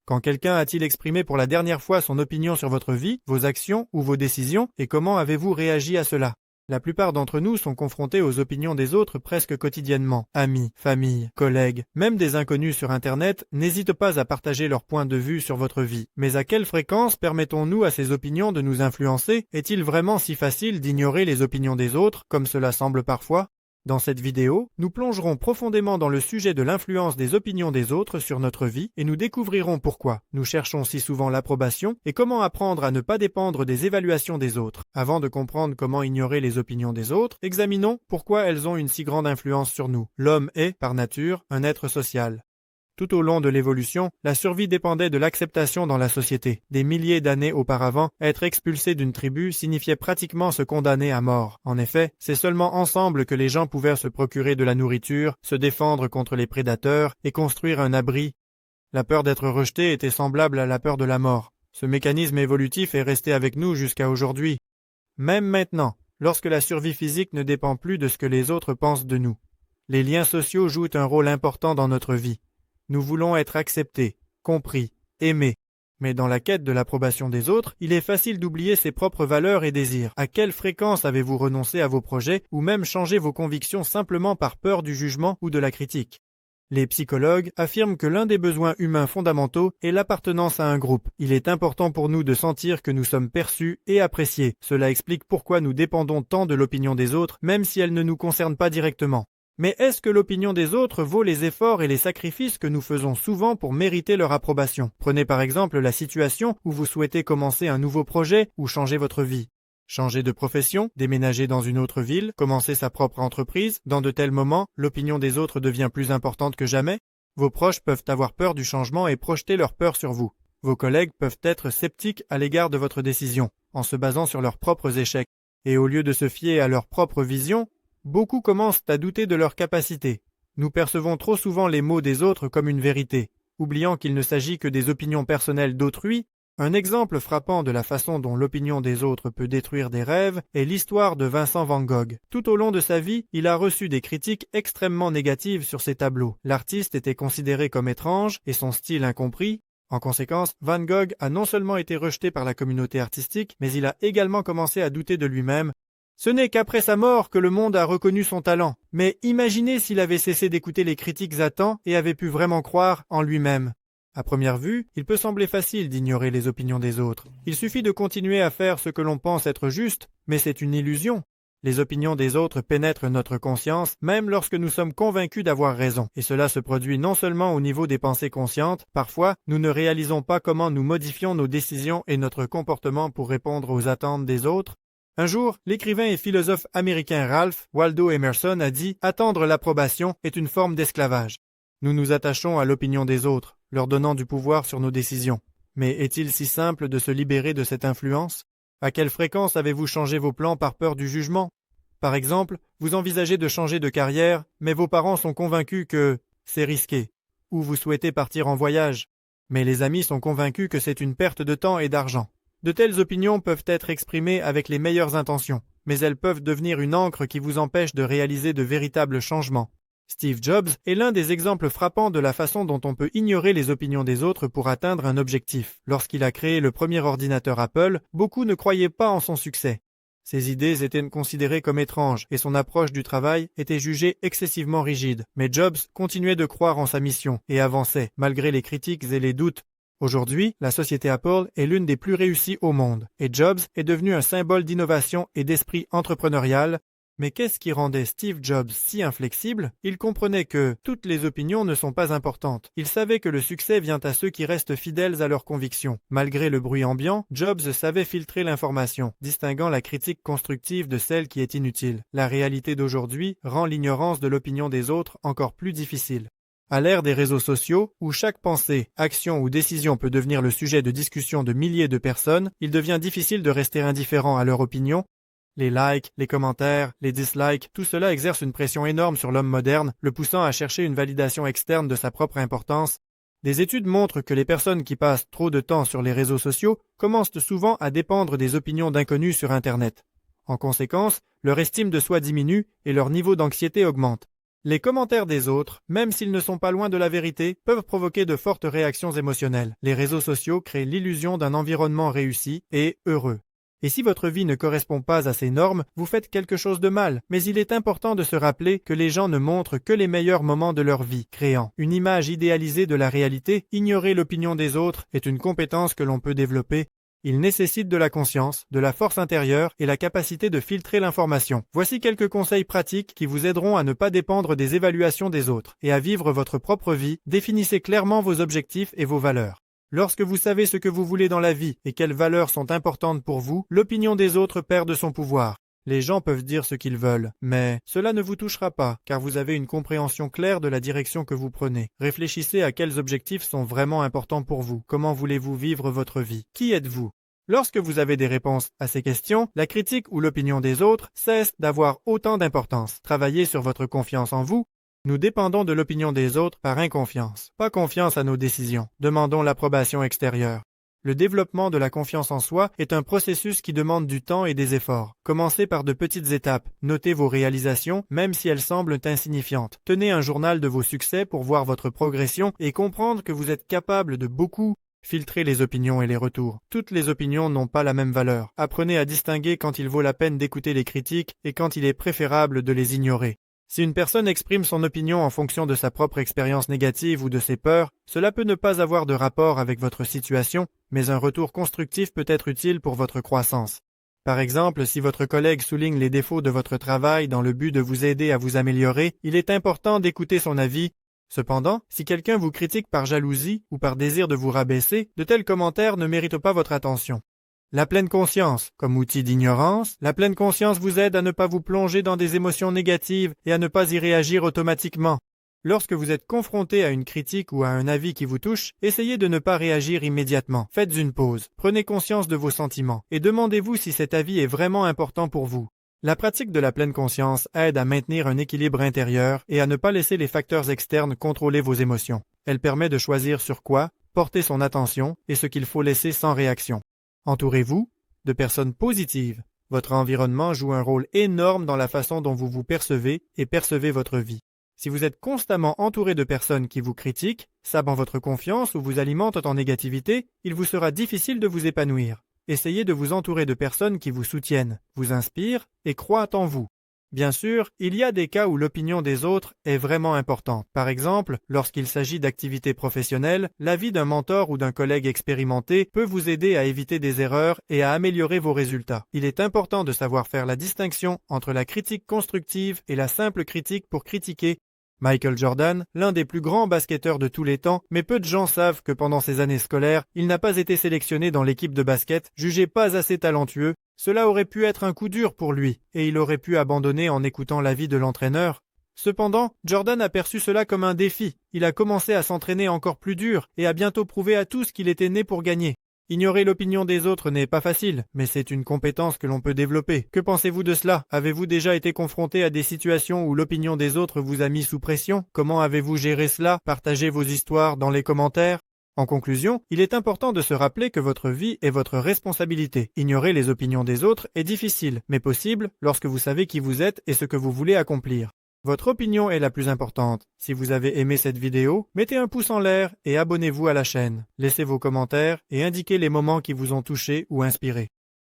Quand quelqu'un a-t-il exprimé pour la dernière fois son opinion sur votre vie, vos actions ou vos décisions, et comment avez-vous réagi à cela? La plupart d'entre nous sont confrontés aux opinions des autres presque quotidiennement. Amis, famille, collègues, même des inconnus sur Internet n'hésitent pas à partager leur point de vue sur votre vie. Mais à quelle fréquence permettons-nous à ces opinions de nous influencer? Est-il vraiment si facile d'ignorer les opinions des autres, comme cela semble parfois? Dans cette vidéo, nous plongerons profondément dans le sujet de l'influence des opinions des autres sur notre vie et nous découvrirons pourquoi nous cherchons si souvent l'approbation et comment apprendre à ne pas dépendre des évaluations des autres. Avant de comprendre comment ignorer les opinions des autres, examinons pourquoi elles ont une si grande influence sur nous. L'homme est, par nature, un être social. Tout au long de l'évolution, la survie dépendait de l'acceptation dans la société. Des milliers d'années auparavant, être expulsé d'une tribu signifiait pratiquement se condamner à mort. En effet, c'est seulement ensemble que les gens pouvaient se procurer de la nourriture, se défendre contre les prédateurs et construire un abri. La peur d'être rejeté était semblable à la peur de la mort. Ce mécanisme évolutif est resté avec nous jusqu'à aujourd'hui. Même maintenant, lorsque la survie physique ne dépend plus de ce que les autres pensent de nous. Les liens sociaux jouent un rôle important dans notre vie. Nous voulons être acceptés, compris, aimés. Mais dans la quête de l'approbation des autres, il est facile d'oublier ses propres valeurs et désirs. À quelle fréquence avez-vous renoncé à vos projets ou même changé vos convictions simplement par peur du jugement ou de la critique? Les psychologues affirment que l'un des besoins humains fondamentaux est l'appartenance à un groupe. Il est important pour nous de sentir que nous sommes perçus et appréciés. Cela explique pourquoi nous dépendons tant de l'opinion des autres, même si elle ne nous concerne pas directement. Mais est-ce que l'opinion des autres vaut les efforts et les sacrifices que nous faisons souvent pour mériter leur approbation? Prenez par exemple la situation où vous souhaitez commencer un nouveau projet ou changer votre vie. Changer de profession, déménager dans une autre ville, commencer sa propre entreprise, dans de tels moments, l'opinion des autres devient plus importante que jamais. Vos proches peuvent avoir peur du changement et projeter leur peur sur vous. Vos collègues peuvent être sceptiques à l'égard de votre décision, en se basant sur leurs propres échecs. Et au lieu de se fier à leur propre vision, beaucoup commencent à douter de leurs capacités. Nous percevons trop souvent les mots des autres comme une vérité, oubliant qu'il ne s'agit que des opinions personnelles d'autrui. Un exemple frappant de la façon dont l'opinion des autres peut détruire des rêves est l'histoire de Vincent van Gogh. Tout au long de sa vie, il a reçu des critiques extrêmement négatives sur ses tableaux. L'artiste était considéré comme étrange et son style incompris. En conséquence, Van Gogh a non seulement été rejeté par la communauté artistique, mais il a également commencé à douter de lui-même. Ce n'est qu'après sa mort que le monde a reconnu son talent. Mais imaginez s'il avait cessé d'écouter les critiques à temps et avait pu vraiment croire en lui-même. À première vue, il peut sembler facile d'ignorer les opinions des autres. Il suffit de continuer à faire ce que l'on pense être juste, mais c'est une illusion. Les opinions des autres pénètrent notre conscience, même lorsque nous sommes convaincus d'avoir raison. Et cela se produit non seulement au niveau des pensées conscientes, parfois nous ne réalisons pas comment nous modifions nos décisions et notre comportement pour répondre aux attentes des autres. Un jour, l'écrivain et philosophe américain Ralph Waldo Emerson a dit « Attendre l'approbation est une forme d'esclavage ». Nous nous attachons à l'opinion des autres, leur donnant du pouvoir sur nos décisions. Mais est-il si simple de se libérer de cette influence? À quelle fréquence avez-vous changé vos plans par peur du jugement? Par exemple, vous envisagez de changer de carrière, mais vos parents sont convaincus que c'est risqué, ou vous souhaitez partir en voyage, mais les amis sont convaincus que c'est une perte de temps et d'argent. De telles opinions peuvent être exprimées avec les meilleures intentions, mais elles peuvent devenir une ancre qui vous empêche de réaliser de véritables changements. Steve Jobs est l'un des exemples frappants de la façon dont on peut ignorer les opinions des autres pour atteindre un objectif. Lorsqu'il a créé le premier ordinateur Apple, beaucoup ne croyaient pas en son succès. Ses idées étaient considérées comme étranges et son approche du travail était jugée excessivement rigide. Mais Jobs continuait de croire en sa mission et avançait, malgré les critiques et les doutes. Aujourd'hui, la société Apple est l'une des plus réussies au monde et Jobs est devenu un symbole d'innovation et d'esprit entrepreneurial. Mais qu'est-ce qui rendait Steve Jobs si inflexible? Il comprenait que toutes les opinions ne sont pas importantes. Il savait que le succès vient à ceux qui restent fidèles à leurs convictions. Malgré le bruit ambiant, Jobs savait filtrer l'information, distinguant la critique constructive de celle qui est inutile. La réalité d'aujourd'hui rend l'ignorance de l'opinion des autres encore plus difficile. À l'ère des réseaux sociaux, où chaque pensée, action ou décision peut devenir le sujet de discussion de milliers de personnes, il devient difficile de rester indifférent à leur opinion. Les likes, les commentaires, les dislikes, tout cela exerce une pression énorme sur l'homme moderne, le poussant à chercher une validation externe de sa propre importance. Des études montrent que les personnes qui passent trop de temps sur les réseaux sociaux commencent souvent à dépendre des opinions d'inconnus sur Internet. En conséquence, leur estime de soi diminue et leur niveau d'anxiété augmente. Les commentaires des autres, même s'ils ne sont pas loin de la vérité, peuvent provoquer de fortes réactions émotionnelles. Les réseaux sociaux créent l'illusion d'un environnement réussi et heureux. Et si votre vie ne correspond pas à ces normes, vous faites quelque chose de mal. Mais il est important de se rappeler que les gens ne montrent que les meilleurs moments de leur vie, créant une image idéalisée de la réalité. Ignorer l'opinion des autres est une compétence que l'on peut développer. Il nécessite de la conscience, de la force intérieure et la capacité de filtrer l'information. Voici quelques conseils pratiques qui vous aideront à ne pas dépendre des évaluations des autres et à vivre votre propre vie. Définissez clairement vos objectifs et vos valeurs. Lorsque vous savez ce que vous voulez dans la vie et quelles valeurs sont importantes pour vous, l'opinion des autres perd de son pouvoir. Les gens peuvent dire ce qu'ils veulent, mais cela ne vous touchera pas, car vous avez une compréhension claire de la direction que vous prenez. Réfléchissez à quels objectifs sont vraiment importants pour vous. Comment voulez-vous vivre votre vie? Qui êtes-vous? Lorsque vous avez des réponses à ces questions, la critique ou l'opinion des autres cesse d'avoir autant d'importance. Travaillez sur votre confiance en vous. Nous dépendons de l'opinion des autres par inconfiance. Pas confiance à nos décisions. Demandons l'approbation extérieure. Le développement de la confiance en soi est un processus qui demande du temps et des efforts. Commencez par de petites étapes. Notez vos réalisations, même si elles semblent insignifiantes. Tenez un journal de vos succès pour voir votre progression et comprendre que vous êtes capable de beaucoup. Filtrez les opinions et les retours. Toutes les opinions n'ont pas la même valeur. Apprenez à distinguer quand il vaut la peine d'écouter les critiques et quand il est préférable de les ignorer. Si une personne exprime son opinion en fonction de sa propre expérience négative ou de ses peurs, cela peut ne pas avoir de rapport avec votre situation, mais un retour constructif peut être utile pour votre croissance. Par exemple, si votre collègue souligne les défauts de votre travail dans le but de vous aider à vous améliorer, il est important d'écouter son avis. Cependant, si quelqu'un vous critique par jalousie ou par désir de vous rabaisser, de tels commentaires ne méritent pas votre attention. La pleine conscience, comme outil d'ignorance, la pleine conscience vous aide à ne pas vous plonger dans des émotions négatives et à ne pas y réagir automatiquement. Lorsque vous êtes confronté à une critique ou à un avis qui vous touche, essayez de ne pas réagir immédiatement. Faites une pause, prenez conscience de vos sentiments et demandez-vous si cet avis est vraiment important pour vous. La pratique de la pleine conscience aide à maintenir un équilibre intérieur et à ne pas laisser les facteurs externes contrôler vos émotions. Elle permet de choisir sur quoi porter son attention et ce qu'il faut laisser sans réaction. Entourez-vous de personnes positives. Votre environnement joue un rôle énorme dans la façon dont vous vous percevez et percevez votre vie. Si vous êtes constamment entouré de personnes qui vous critiquent, sabent votre confiance ou vous alimentent en négativité, il vous sera difficile de vous épanouir. Essayez de vous entourer de personnes qui vous soutiennent, vous inspirent et croient en vous. Bien sûr, il y a des cas où l'opinion des autres est vraiment importante. Par exemple, lorsqu'il s'agit d'activités professionnelles, l'avis d'un mentor ou d'un collègue expérimenté peut vous aider à éviter des erreurs et à améliorer vos résultats. Il est important de savoir faire la distinction entre la critique constructive et la simple critique pour critiquer. Michael Jordan, l'un des plus grands basketteurs de tous les temps, mais peu de gens savent que pendant ses années scolaires, il n'a pas été sélectionné dans l'équipe de basket, jugé pas assez talentueux. Cela aurait pu être un coup dur pour lui, et il aurait pu abandonner en écoutant l'avis de l'entraîneur. Cependant, Jordan a perçu cela comme un défi. Il a commencé à s'entraîner encore plus dur et a bientôt prouvé à tous qu'il était né pour gagner. Ignorer l'opinion des autres n'est pas facile, mais c'est une compétence que l'on peut développer. Que pensez-vous de cela? Avez-vous déjà été confronté à des situations où l'opinion des autres vous a mis sous pression? Comment avez-vous géré cela? Partagez vos histoires dans les commentaires. En conclusion, il est important de se rappeler que votre vie est votre responsabilité. Ignorer les opinions des autres est difficile, mais possible lorsque vous savez qui vous êtes et ce que vous voulez accomplir. Votre opinion est la plus importante. Si vous avez aimé cette vidéo, mettez un pouce en l'air et abonnez-vous à la chaîne. Laissez vos commentaires et indiquez les moments qui vous ont touché ou inspiré.